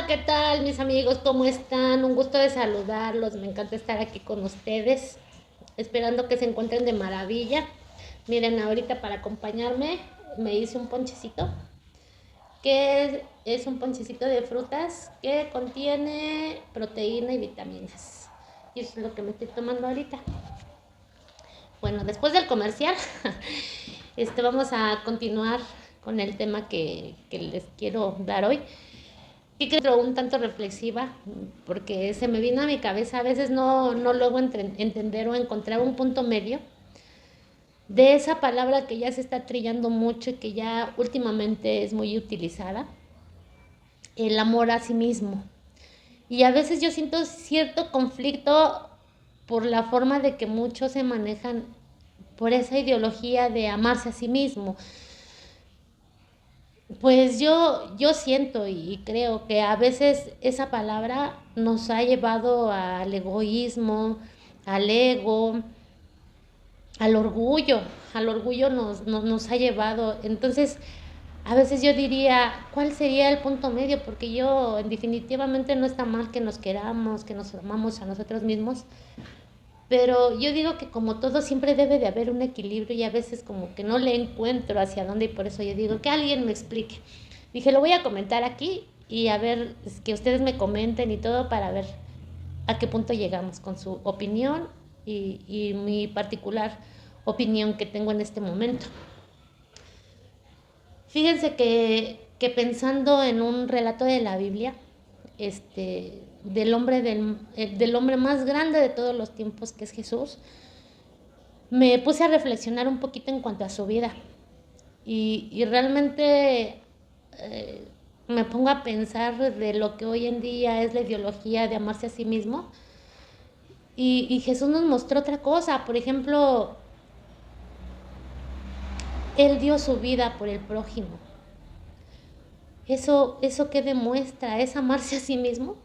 Hola, ¿qué tal mis amigos? ¿Cómo están? Un gusto de saludarlos. Me encanta estar aquí con ustedes, esperando que se encuentren de maravilla. Miren, ahorita para acompañarme me hice un ponchecito, que es un ponchecito de frutas que contiene proteína y vitaminas. Y eso es lo que me estoy tomando ahorita. Bueno, después del comercial, vamos a continuar con el tema que les quiero dar hoy. Y creo un tanto reflexiva, porque se me vino a mi cabeza, a veces no logro entender o encontrar un punto medio de esa palabra que ya se está trillando mucho y que ya últimamente es muy utilizada, el amor a sí mismo. Y a veces yo siento cierto conflicto por la forma de que muchos se manejan por esa ideología de amarse a sí mismo. Pues yo siento y creo que a veces esa palabra nos ha llevado al egoísmo, al ego, al orgullo nos ha llevado. Entonces, a veces yo diría, ¿cuál sería el punto medio? Porque yo definitivamente no está mal que nos queramos, que nos amamos a nosotros mismos, pero yo digo que como todo siempre debe de haber un equilibrio y a veces como que no le encuentro hacia dónde y por eso yo digo que alguien me explique. Dije, lo voy a comentar aquí y a ver que ustedes me comenten y todo para ver a qué punto llegamos con su opinión y mi particular opinión que tengo en este momento. Fíjense que pensando en un relato de la Biblia, del hombre más grande de todos los tiempos, que es Jesús, me puse a reflexionar un poquito en cuanto a su vida. Y realmente me pongo a pensar de lo que hoy en día es la ideología de amarse a sí mismo. Y Jesús nos mostró otra cosa. Por ejemplo, Él dio su vida por el prójimo. Eso que demuestra es amarse a sí mismo.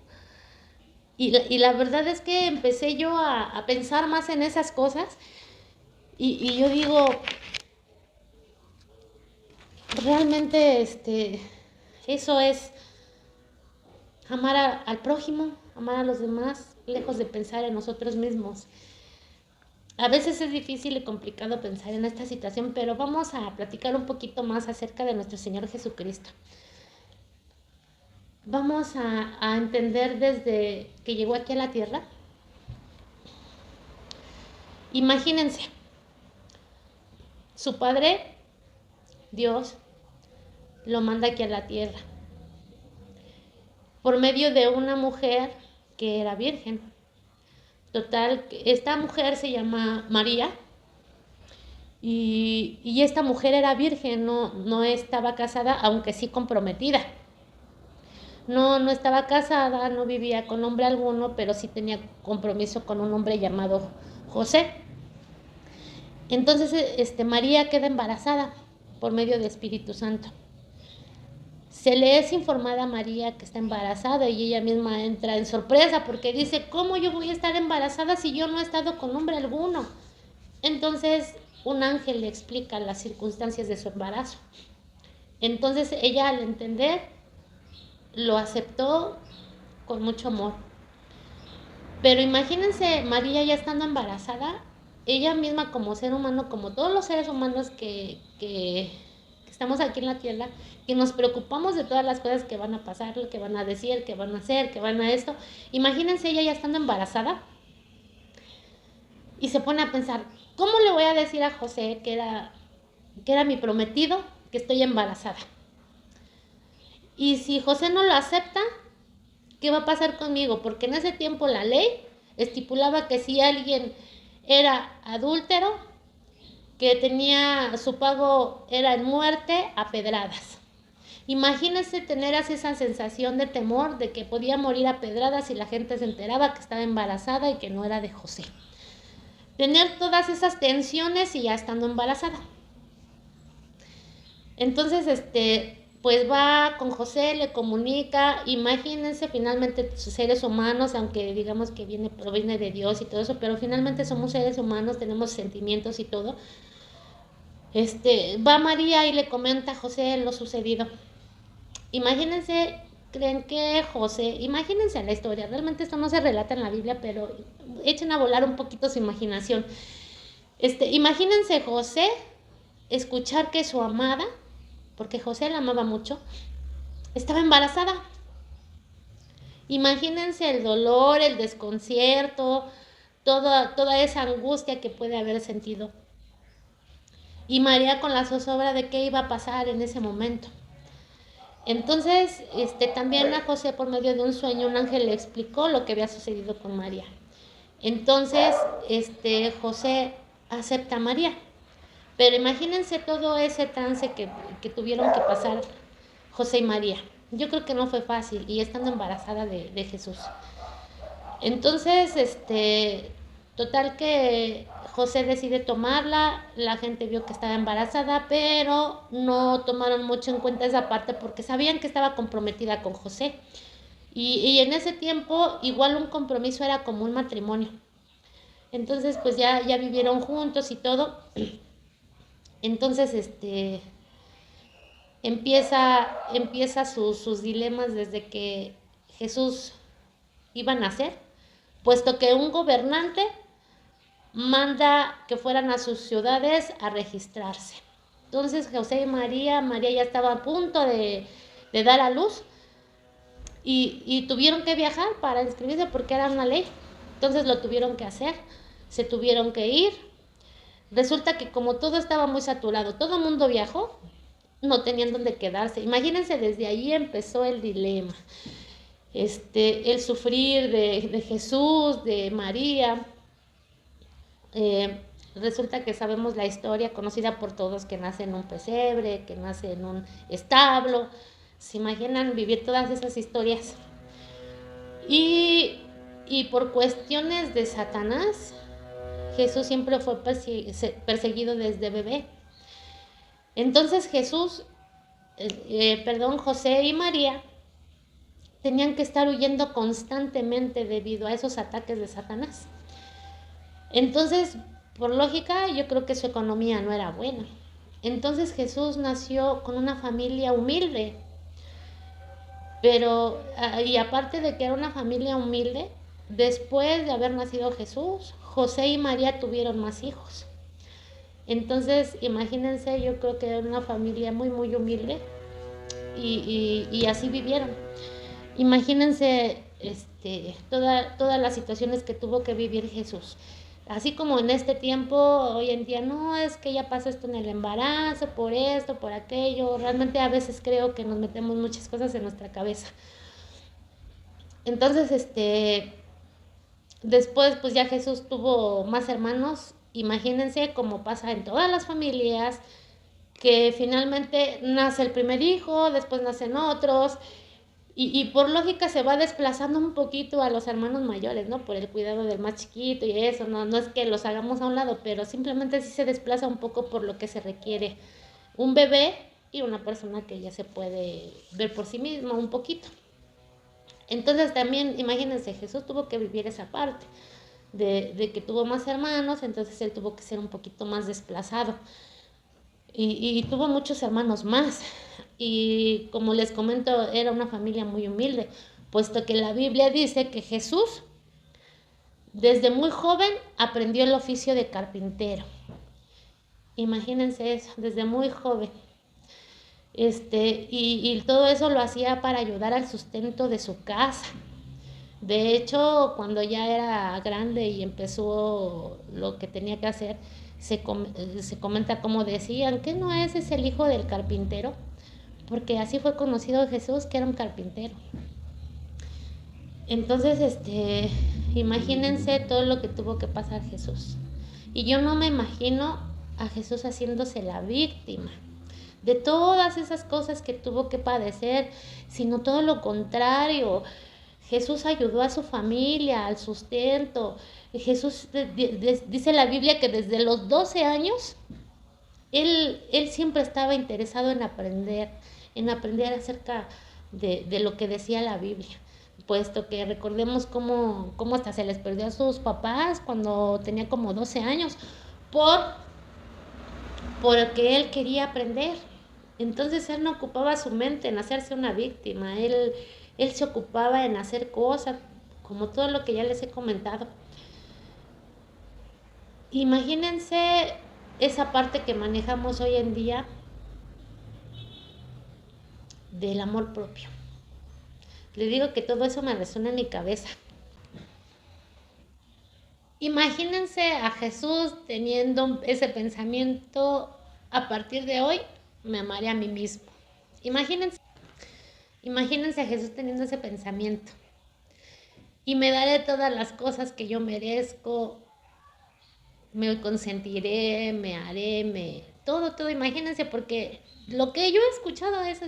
Y la verdad es que empecé yo a pensar más en esas cosas. Y yo digo, realmente eso es amar al prójimo, amar a los demás, lejos de pensar en nosotros mismos. A veces es difícil y complicado pensar en esta situación, pero vamos a platicar un poquito más acerca de nuestro Señor Jesucristo. Vamos a entender desde que llegó aquí a la tierra. Imagínense, su Padre, Dios, lo manda aquí a la tierra por medio de una mujer que era virgen. Total, esta mujer se llama María y esta mujer era virgen, no estaba casada, aunque sí comprometida. No estaba casada, no vivía con hombre alguno, pero sí tenía compromiso con un hombre llamado José. Entonces, María queda embarazada por medio del Espíritu Santo. Se le es informada a María que está embarazada y ella misma entra en sorpresa porque dice, ¿cómo yo voy a estar embarazada si yo no he estado con hombre alguno? Entonces un ángel le explica las circunstancias de su embarazo. Entonces ella, al entender, lo aceptó con mucho amor. Pero imagínense María ya estando embarazada, ella misma como ser humano, como todos los seres humanos que estamos aquí en la tierra, que nos preocupamos de todas las cosas que van a pasar, lo que van a decir, que van a hacer, que van a esto. Imagínense ella ya estando embarazada y se pone a pensar, ¿cómo le voy a decir a José, que era mi prometido, que estoy embarazada? Y si José no lo acepta, ¿qué va a pasar conmigo? Porque en ese tiempo la ley estipulaba que si alguien era adúltero, que tenía su pago era en muerte a pedradas. Imagínense tener así esa sensación de temor de que podía morir a pedradas si la gente se enteraba que estaba embarazada y que no era de José. Tener todas esas tensiones y ya estando embarazada. Entonces, pues va con José, le comunica. Imagínense, finalmente seres humanos, aunque digamos que proviene de Dios y todo eso, pero finalmente somos seres humanos, tenemos sentimientos y todo. Va María y le comenta a José lo sucedido. Imagínense creen que José, imagínense la historia, realmente esto no se relata en la Biblia, pero echen a volar un poquito su imaginación. Imagínense José escuchar que su amada, porque José la amaba mucho, estaba embarazada. Imagínense el dolor, el desconcierto, toda esa angustia que puede haber sentido. Y María con la zozobra de qué iba a pasar en ese momento. Entonces, también a José por medio de un sueño, un ángel le explicó lo que había sucedido con María. Entonces, José acepta a María. Pero imagínense todo ese trance que tuvieron que pasar José y María. Yo creo que no fue fácil, y estando embarazada de Jesús. Entonces, total que José decide tomarla, la gente vio que estaba embarazada, pero no tomaron mucho en cuenta esa parte porque sabían que estaba comprometida con José. Y en ese tiempo igual un compromiso era como un matrimonio. Entonces pues ya vivieron juntos y todo. Entonces empieza sus dilemas desde que Jesús iba a nacer, puesto que un gobernante manda que fueran a sus ciudades a registrarse. Entonces José y María ya estaba a punto de dar a luz y tuvieron que viajar para inscribirse porque era una ley. Entonces lo tuvieron que hacer, se tuvieron que ir. Resulta que como todo estaba muy saturado, todo el mundo viajó, no tenían dónde quedarse. Imagínense, desde ahí empezó el dilema. El sufrir de Jesús, de María. Resulta que sabemos la historia conocida por todos, que nace en un pesebre, que nace en un establo. ¿Se imaginan vivir todas esas historias? Y por cuestiones de Satanás, Jesús siempre fue perseguido desde bebé. Entonces José y María tenían que estar huyendo constantemente debido a esos ataques de Satanás. Entonces, por lógica, yo creo que su economía no era buena. Entonces Jesús nació con una familia humilde. Pero, y aparte de que era una familia humilde, después de haber nacido Jesús, José y María tuvieron más hijos. Entonces, imagínense, yo creo que era una familia muy, muy humilde y así vivieron. Imagínense todas las situaciones que tuvo que vivir Jesús. Así como en este tiempo, hoy en día, no, es que ya pasó esto en el embarazo, por esto, por aquello. Realmente a veces creo que nos metemos muchas cosas en nuestra cabeza. Entonces, después pues ya Jesús tuvo más hermanos. Imagínense cómo pasa en todas las familias, que finalmente nace el primer hijo, después nacen otros, y por lógica se va desplazando un poquito a los hermanos mayores, ¿no? Por el cuidado del más chiquito y eso, no es que los hagamos a un lado, pero simplemente sí se desplaza un poco por lo que se requiere un bebé y una persona que ya se puede ver por sí misma un poquito. Entonces también, imagínense, Jesús tuvo que vivir esa parte de que tuvo más hermanos, entonces él tuvo que ser un poquito más desplazado. Y tuvo muchos hermanos más. Y como les comento, era una familia muy humilde, puesto que la Biblia dice que Jesús desde muy joven aprendió el oficio de carpintero. Imagínense eso, desde muy joven. Y todo eso lo hacía para ayudar al sustento de su casa. De hecho, cuando ya era grande y empezó lo que tenía que hacer, se comenta como decían, que no ese es el hijo del carpintero, porque así fue conocido Jesús, que era un carpintero. Entonces, imagínense todo lo que tuvo que pasar Jesús. Y yo no me imagino a Jesús haciéndose la víctima de todas esas cosas que tuvo que padecer, sino todo lo contrario. Jesús ayudó a su familia, al sustento. Jesús, dice la Biblia que desde los 12 años, él siempre estaba interesado en aprender acerca de lo que decía la Biblia. Puesto que recordemos cómo hasta se les perdió a sus papás cuando tenía como 12 años, porque él quería aprender. Entonces él no ocupaba su mente en hacerse una víctima, él se ocupaba en hacer cosas, como todo lo que ya les he comentado. Imagínense esa parte que manejamos hoy en día del amor propio. Le digo que todo eso me resuena en mi cabeza. Imagínense a Jesús teniendo ese pensamiento: a partir de hoy me amaré a mí mismo. Imagínense, imagínense a Jesús teniendo ese pensamiento: y me daré todas las cosas que yo merezco, me consentiré, me haré, todo, imagínense, porque lo que yo he escuchado es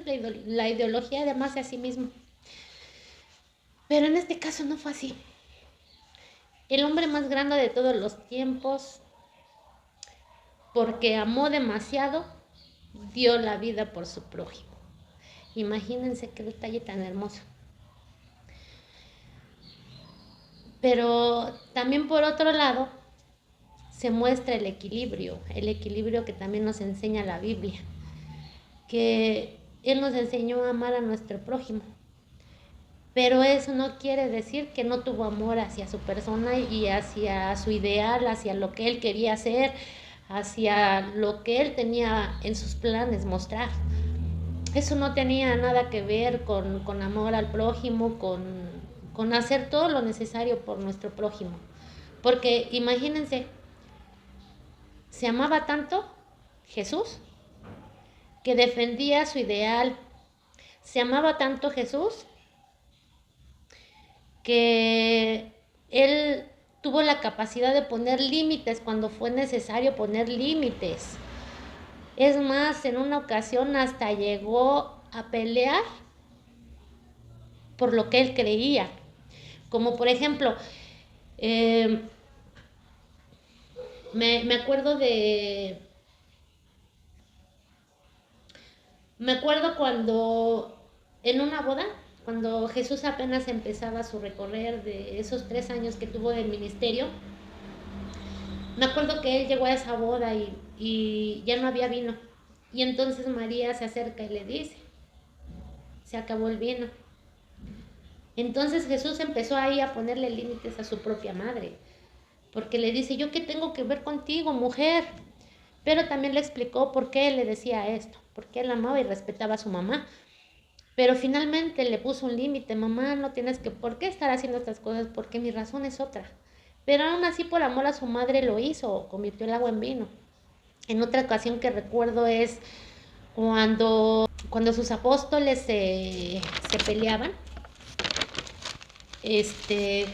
la ideología de amarse a sí mismo. Pero en este caso no fue así. El hombre más grande de todos los tiempos, porque amó demasiado, dio la vida por su prójimo. Imagínense qué detalle tan hermoso. Pero también por otro lado se muestra el equilibrio que también nos enseña la Biblia, que Él nos enseñó a amar a nuestro prójimo. Pero eso no quiere decir que no tuvo amor hacia su persona y hacia su ideal, hacia lo que él quería hacer, hacia lo que él tenía en sus planes mostrar. Eso no tenía nada que ver con amor al prójimo, con hacer todo lo necesario por nuestro prójimo. Porque imagínense, se amaba tanto Jesús que defendía su ideal. Se amaba tanto Jesús que él tuvo la capacidad de poner límites cuando fue necesario poner límites. Es más, en una ocasión hasta llegó a pelear por lo que él creía. Como por ejemplo, eh, me acuerdo de... Me acuerdo cuando en una boda, cuando Jesús apenas empezaba su recorrer de esos 3 años que tuvo del ministerio, me acuerdo que él llegó a esa boda y ya no había vino. Y entonces María se acerca y le dice: se acabó el vino. Entonces Jesús empezó ahí a ponerle límites a su propia madre, porque le dice: ¿yo qué tengo que ver contigo, mujer? Pero también le explicó por qué le decía esto, porque él amaba y respetaba a su mamá. Pero finalmente le puso un límite: mamá, no tienes que por qué estar haciendo estas cosas, porque mi razón es otra. Pero aún así, por amor a su madre, lo hizo, convirtió el agua en vino. En otra ocasión que recuerdo es cuando sus apóstoles se peleaban este,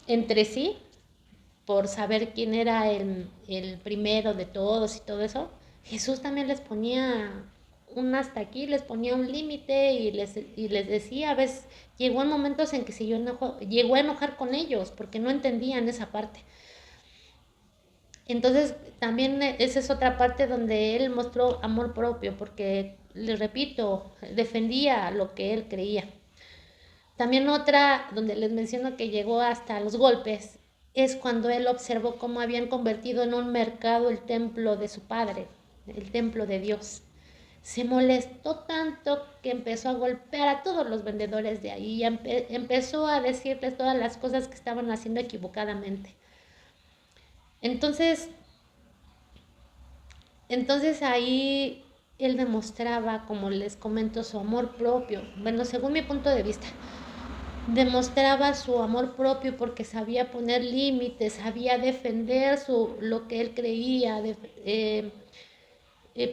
entre sí por saber quién era el primero de todos y todo eso. Jesús también les ponía un hasta aquí, les ponía un límite y les decía, a veces llegó en momentos en que llegó a enojar con ellos porque no entendían esa parte. Entonces también esa es otra parte donde él mostró amor propio, porque, les repito, defendía lo que él creía. También otra donde les menciono que llegó hasta los golpes es cuando él observó cómo habían convertido en un mercado el templo de su padre, el templo de Dios. Se molestó tanto que empezó a golpear a todos los vendedores de ahí y empezó a decirles todas las cosas que estaban haciendo equivocadamente. Entonces, entonces ahí él demostraba, como les comento, su amor propio. Bueno, según mi punto de vista, demostraba su amor propio porque sabía poner límites, sabía defender lo que él creía,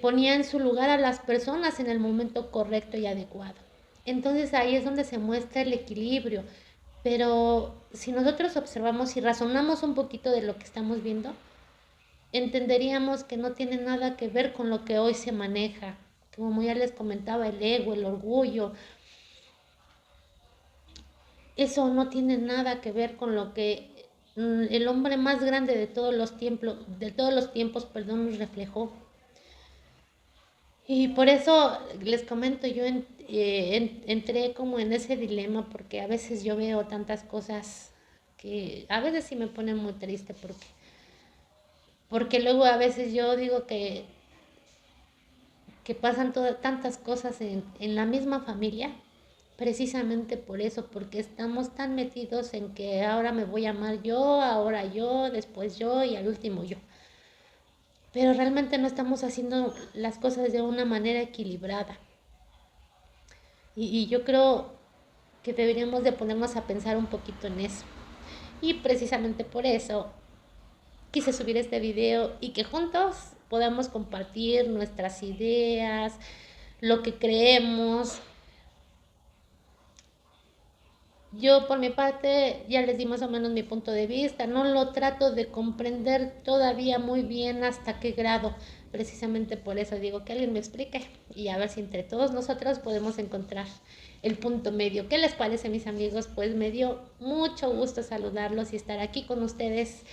ponía en su lugar a las personas en el momento correcto y adecuado. Entonces ahí es donde se muestra el equilibrio. Pero si nosotros observamos y razonamos un poquito de lo que estamos viendo, entenderíamos que no tiene nada que ver con lo que hoy se maneja. Como ya les comentaba, el ego, el orgullo, eso no tiene nada que ver con lo que el hombre más grande de todos los tiempos, perdón, nos reflejó. Y por eso les comento, yo entré como en ese dilema porque a veces yo veo tantas cosas que a veces sí me ponen muy triste porque luego a veces yo digo que que pasan tantas cosas en la misma familia, precisamente por eso, porque estamos tan metidos en que ahora me voy a amar yo, ahora yo, después yo y al último yo. Pero realmente no estamos haciendo las cosas de una manera equilibrada. Y yo creo que deberíamos de ponernos a pensar un poquito en eso. Y precisamente por eso quise subir este video y que juntos podamos compartir nuestras ideas, lo que creemos. Yo por mi parte ya les di más o menos mi punto de vista, no lo trato de comprender todavía muy bien hasta qué grado, precisamente por eso digo que alguien me explique y a ver si entre todos nosotros podemos encontrar el punto medio. ¿Qué les parece, mis amigos? Pues me dio mucho gusto saludarlos y estar aquí con ustedes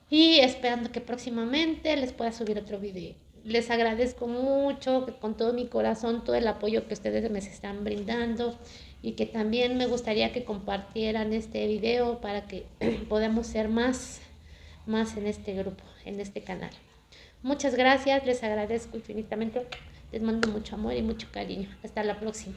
y esperando que próximamente les pueda subir otro video. Les agradezco mucho con todo mi corazón todo el apoyo que ustedes me están brindando y que también me gustaría que compartieran este video para que podamos ser más en este grupo, en este canal. Muchas gracias, les agradezco infinitamente, les mando mucho amor y mucho cariño. Hasta la próxima.